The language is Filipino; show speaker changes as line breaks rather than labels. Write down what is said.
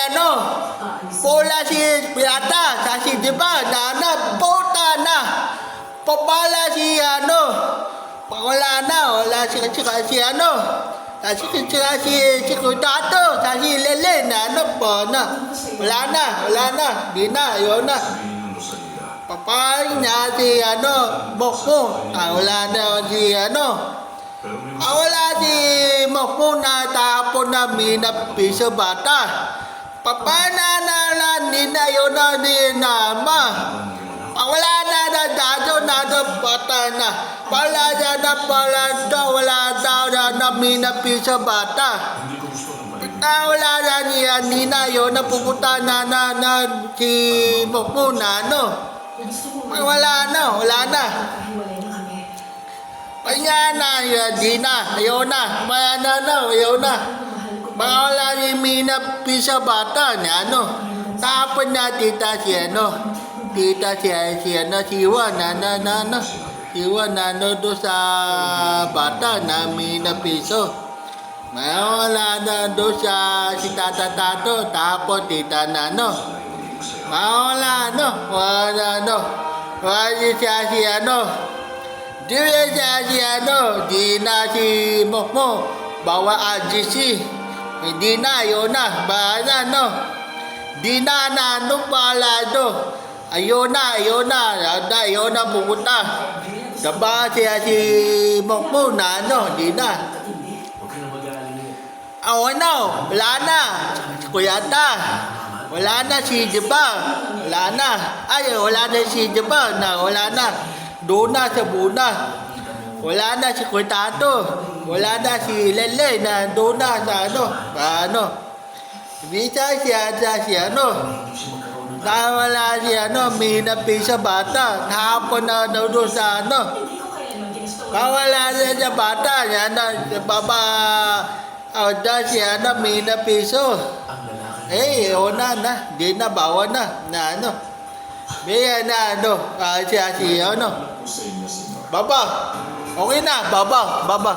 ano, pula si pirata, si diba, na puta na. Papala si ano, wala si ano. Si Kudato, si Lele na ano po na. Wala na, di na, yun na. Papain niya si ano, Mokmo. Wala na si ano. Wala si Mokmo na tapon na minapiso bata. Papana ni na yun na di na ma. Wala na dato na bata na. Wala na minapiso bata. Wala na niya nina yun na pupunta na si Mokmo na no. Wala na. Kaya na, di na, ayaw na. Ayaw na. Wala ni Mina Pisa bata niya, ano. Tapon na tita si ano. Tita si ano, si Juan, Si Juan, doon sa bata na Mina Piso. Wala na doon si Tata Tato, tapon tita na, ano. Wala siya si ano. Di na si Mokmo. Bawa AGC. Hindi na, yun na. Bahala, no. Di na, ano pala do. Ayun na. Ayun na pupunta. Diba siya si Mokmo na, ano. Di na. Wala na. Kuyata. Wala na si Diba. Wala na si Diba na. Wala na. Doon na sa Buna. Wala na si Kurtato. Wala na si Lele na doon na sa ano. Bisa siya ano. Wala si ano. Minapi sa bata. Hapon na daw doon sa ano. Wala na sa bata. Yan na. Baba. Si ano. Minapiso. Una na. Di na, bawa na. Na ano. May na ano. Siya ano. Baba. Okay na. Baba.